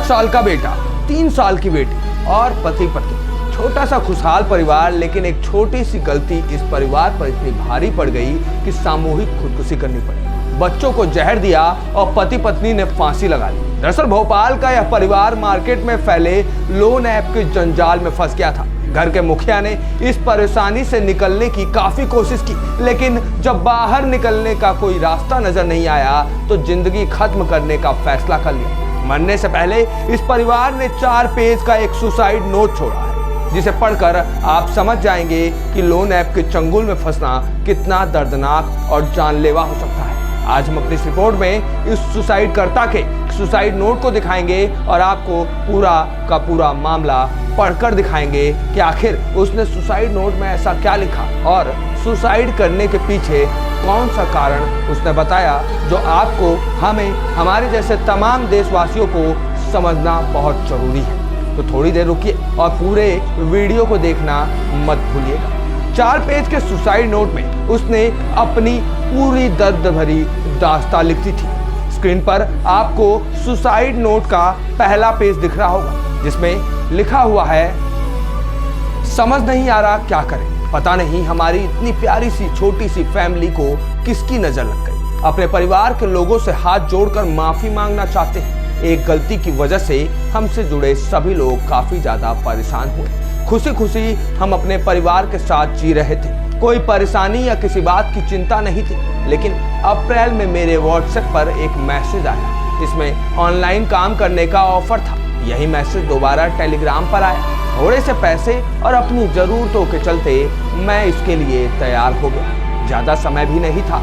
8 साल का बेटा, 3 साल की बेटी और पति पत्नी। छोटा सा खुशहाल परिवार, लेकिन एक छोटी सी गलती इस परिवार पर इतनी भारी पड़ गई कि सामूहिक खुदकुशी करनी पड़ी। बच्चों को जहर दिया और पति पत्नी ने फांसी लगा ली। दरअसल भोपाल का यह परिवार मार्केट में फैले लोन ऐप के जंजाल में फंस गया था। घर के मुखिया ने इस परेशानी से निकलने की काफी कोशिश की, लेकिन जब बाहर निकलने का कोई रास्ता नजर नहीं आया तो जिंदगी खत्म करने का फैसला कर लिया। मरने से पहले इस परिवार ने 4 पेज का एक सुसाइड नोट छोड़ा है, जिसे पढ़कर आप समझ जाएंगे कि लोन ऐप के चंगुल में फंसना कितना दर्दनाक और जानलेवा हो सकता है। आज हम अपनी इस रिपोर्ट में इस सुसाइड कर्ता के सुसाइड नोट को दिखाएंगे और आपको पूरा का पूरा मामला पढ़कर दिखाएंगे कि आखिर उसने सुसाइड नोट में ऐसा क्या लिखा और सुसाइड करने के पीछे कौन सा कारण उसने बताया, जो आपको, हमें, हमारे जैसे तमाम देशवासियों को समझना बहुत जरूरी है। तो थोड़ी देर रुकिए और पूरे वीडियो को देखना मत भूलिएगा। 4 पेज के सुसाइड नोट में उसने अपनी पूरी दर्द भरी दास्तां लिखी थी। स्क्रीन पर आपको सुसाइड नोट का पहला पेज दिख रहा होगा, जिसमें लिखा हुआ है, समझ नहीं आ रहा क्या करें, पता नहीं हमारी इतनी प्यारी सी छोटी सी फैमिली को किसकी नजर लग गई। अपने परिवार के लोगों से हाथ जोड़कर माफी मांगना चाहते हैं। एक गलती की वजह से हमसे जुड़े सभी लोग काफी ज्यादा परेशान हुए। खुशी खुशी हम अपने परिवार के साथ जी रहे थे, कोई परेशानी या किसी बात की चिंता नहीं थी। लेकिन अप्रैल में मेरे व्हाट्सएप पर एक मैसेज आया, जिसमें ऑनलाइन काम करने का ऑफर था। यही मैसेज दोबारा टेलीग्राम पर आया। थोड़े से पैसे और अपनी जरूरतों के चलते मैं इसके लिए तैयार हो गया। ज्यादा समय भी नहीं था,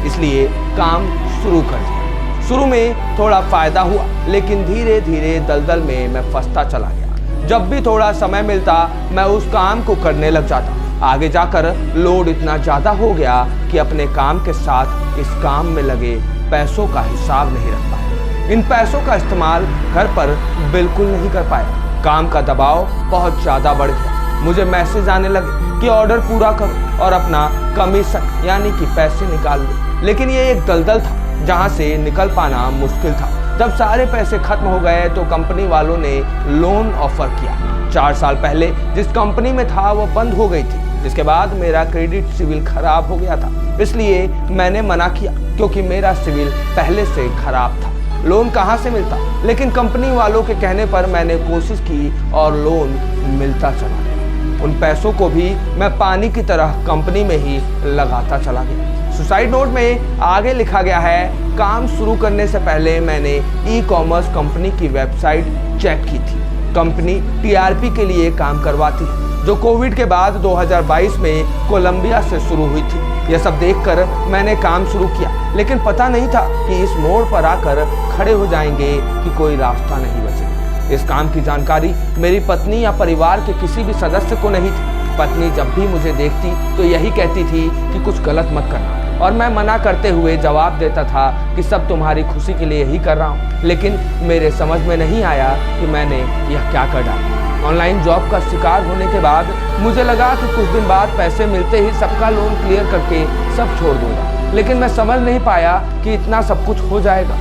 इसलिए काम शुरू कर दिया। शुरू में थोड़ा फायदा हुआ, लेकिन धीरे धीरे दलदल में मैं फंसता चला गया। जब भी थोड़ा समय मिलता मैं उस काम को करने लग जाता। आगे जाकर लोड इतना ज्यादा हो गया कि अपने काम के साथ इस काम में लगे पैसों का हिसाब नहीं रख पाया। इन पैसों का इस्तेमाल घर पर बिल्कुल नहीं कर पाया। काम का दबाव बहुत ज्यादा बढ़ गया। मुझे मैसेज आने लगे कि ऑर्डर पूरा करो और अपना कमीशन यानी कि पैसे निकाल लो। लेकिन ये एक दलदल था जहां से निकल पाना मुश्किल था। जब सारे पैसे खत्म हो गए तो कंपनी वालों ने लोन ऑफर किया। 4 साल पहले जिस कंपनी में था वो बंद हो गई थी, जिसके बाद मेरा क्रेडिट सिविल खराब हो गया था। इसलिए मैंने मना किया, क्योंकि मेरा सिविल पहले से खराब था। लोन कहाँ से मिलता, लेकिन कंपनी वालों के कहने पर मैंने कोशिश की और लोन मिलता चला गया। उन पैसों को भी मैं पानी की तरह कंपनी में ही लगाता चला गया। सुसाइड नोट में आगे लिखा गया है, काम शुरू करने से पहले मैंने ई-कॉमर्स कंपनी की वेबसाइट चेक की थी। कंपनी टीआरपी के लिए काम करवाती है, जो कोविड के बाद 2022 में कोलंबिया से शुरू हुई थी। यह सब देखकर मैंने काम शुरू किया, लेकिन पता नहीं था कि इस मोड़ पर आकर खड़े हो जाएंगे कि कोई रास्ता नहीं बचेगा। इस काम की जानकारी मेरी पत्नी या परिवार के किसी भी सदस्य को नहीं थी। पत्नी जब भी मुझे देखती तो यही कहती थी कि कुछ गलत मत करना, और मैं मना करते हुए जवाब देता था कि सब तुम्हारी खुशी के लिए ही कर रहा हूँ। लेकिन मेरे समझ में नहीं आया कि मैंने यह क्या कर डाला। ऑनलाइन जॉब का शिकार होने के बाद मुझे लगा कि कुछ दिन बाद पैसे मिलते ही सबका लोन क्लियर करके सब छोड़ दूंगा, लेकिन मैं समझ नहीं पाया कि इतना सब कुछ हो जाएगा।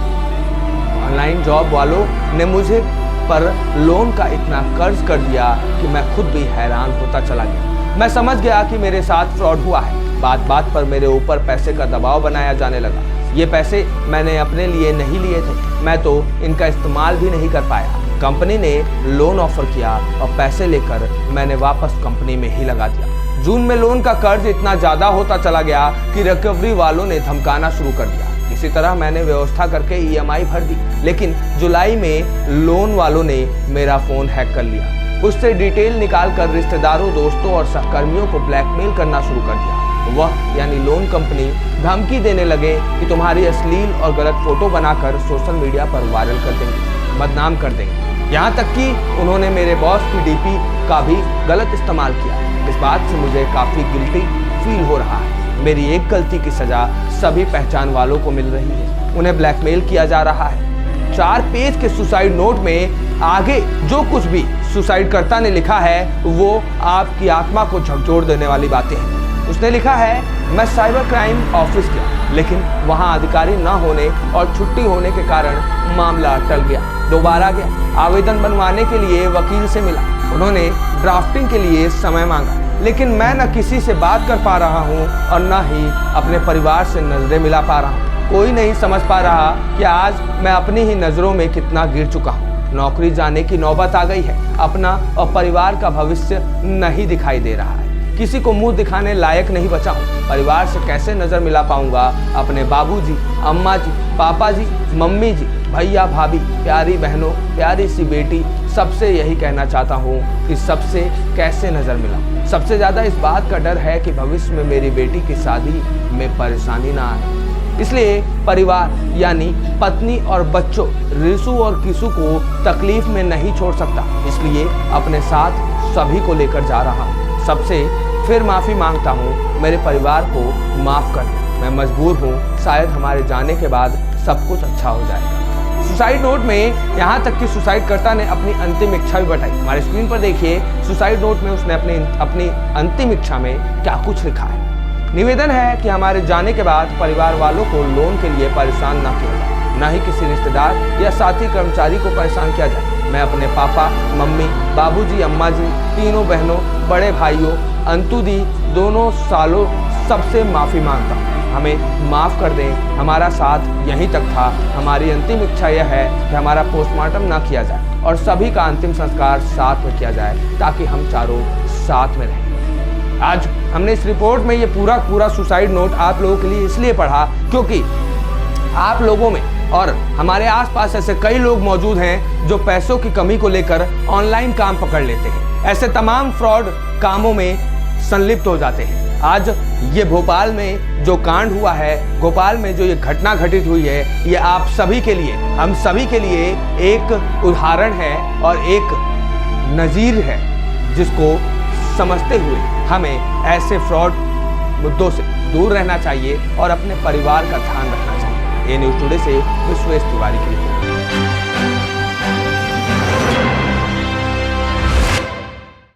ऑनलाइन जॉब वालों ने मुझे पर लोन का इतना कर्ज कर दिया कि मैं खुद भी हैरान होता चला गया। मैं समझ गया कि मेरे साथ फ्रॉड हुआ है। बात बात पर मेरे ऊपर पैसे का दबाव बनाया जाने लगा। ये पैसे मैंने अपने लिए नहीं लिए थे, मैं तो इनका इस्तेमाल भी नहीं कर पाया। कंपनी ने लोन ऑफर किया और पैसे लेकर मैंने वापस कंपनी में ही लगा दिया। जून में लोन का कर्ज इतना ज्यादा होता चला गया कि रिकवरी वालों ने धमकाना शुरू कर दिया। इसी तरह मैंने व्यवस्था करके ईएमआई भर दी, लेकिन जुलाई में लोन वालों ने मेरा फोन हैक कर लिया। उससे डिटेल निकालकर रिश्तेदारों, दोस्तों और सहकर्मियों को ब्लैकमेल करना शुरू कर दिया। वह यानी लोन कंपनी धमकी देने लगे कि तुम्हारी अश्लील और गलत फोटो बनाकर सोशल मीडिया पर वायरल कर देंगे, बदनाम कर देंगे। यहाँ तक कि उन्होंने मेरे बॉस की डीपी का भी गलत इस्तेमाल किया। इस बात से मुझे काफी गिल्टी फील हो रहा है। मेरी एक गलती की सजा सभी पहचान वालों को मिल रही है। उन्हें ब्लैकमेल किया जा रहा है। 4 पेज के सुसाइड नोट में आगे जो कुछ भी सुसाइड कर्ता ने लिखा है वो आपकी आत्मा को झकझोर देने वाली बातें हैं। उसने लिखा है, मैं साइबर क्राइम ऑफिस गया, लेकिन वहां अधिकारी न होने और छुट्टी होने के कारण मामला टल गया। दोबारा गया, आवेदन बनवाने के लिए वकील से मिला। उन्होंने ड्राफ्टिंग के लिए समय मांगा, लेकिन मैं न किसी से बात कर पा रहा हूँ और न ही अपने परिवार से नजरें मिला पा रहा हूँ। कोई नहीं समझ पा रहा कि आज मैं अपनी ही नजरों में कितना गिर चुका हूँ। नौकरी जाने की नौबत आ गई है, अपना और परिवार का भविष्य नहीं दिखाई दे रहा है, किसी को मुंह दिखाने लायक नहीं बचा हूँ। परिवार से कैसे नजर मिला पाऊंगा? अपने बाबूजी, अम्मा जी, पापा जी, मम्मी जी, भैया, भाभी, प्यारी बहनों, प्यारी सी बेटी, सबसे यही कहना चाहता हूँ कि सबसे कैसे नजर मिलाऊं। सबसे ज्यादा इस बात का डर है कि भविष्य में मेरी बेटी की शादी में परेशानी ना आए। इसलिए परिवार यानी पत्नी और बच्चों रिसु और किसु को तकलीफ में नहीं छोड़ सकता, इसलिए अपने साथ सभी को लेकर जा रहा हूँ। सबसे फिर माफ़ी मांगता हूँ, मेरे परिवार को माफ़ कर दें। मैं मजबूर हूँ, शायद हमारे जाने के बाद सब कुछ अच्छा हो जाएगा। सुसाइड नोट में यहाँ तक कि सुसाइडकर्ता ने अपनी अंतिम इच्छा भी बताई। हमारे स्क्रीन पर देखिए, सुसाइड नोट में उसने अपनी अंतिम इच्छा में क्या कुछ लिखा है। निवेदन है कि हमारे जाने के बाद परिवार वालों को लोन के लिए परेशान ना किया जाए, ना ही किसी रिश्तेदार या साथी कर्मचारी को परेशान किया जाए। मैं अपने पापा, मम्मी, बाबूजी, अम्मा जी, तीनों बहनों, बड़े भाइयों, अंतु दी, दोनों सालों सबसे माफ़ी मांगता हूँ। हमें माफ़ कर दें, हमारा साथ यहीं तक था। हमारी अंतिम इच्छा यह है कि हमारा पोस्टमार्टम ना किया जाए और सभी का अंतिम संस्कार साथ में किया जाए, ताकि हम चारों साथ में रहें। आज हमने इस रिपोर्ट में ये पूरा सुसाइड नोट आप लोगों के लिए इसलिए पढ़ा क्योंकि आप लोगों में और हमारे आसपास ऐसे कई लोग मौजूद हैं जो पैसों की कमी को लेकर ऑनलाइन काम पकड़ लेते हैं, ऐसे तमाम फ्रॉड कामों में संलिप्त हो जाते हैं। आज ये भोपाल में जो कांड हुआ है, भोपाल में जो ये घटना घटित हुई है, ये आप सभी के लिए, हम सभी के लिए एक उदाहरण है और एक नज़ीर है, जिसको समझते हुए हमें ऐसे फ्रॉड मुद्दों से दूर रहना चाहिए और अपने परिवार का ध्यान रखना चाहिए। ए न्यूज़ टुडे से विश्वेश तिवारी की रिपोर्ट।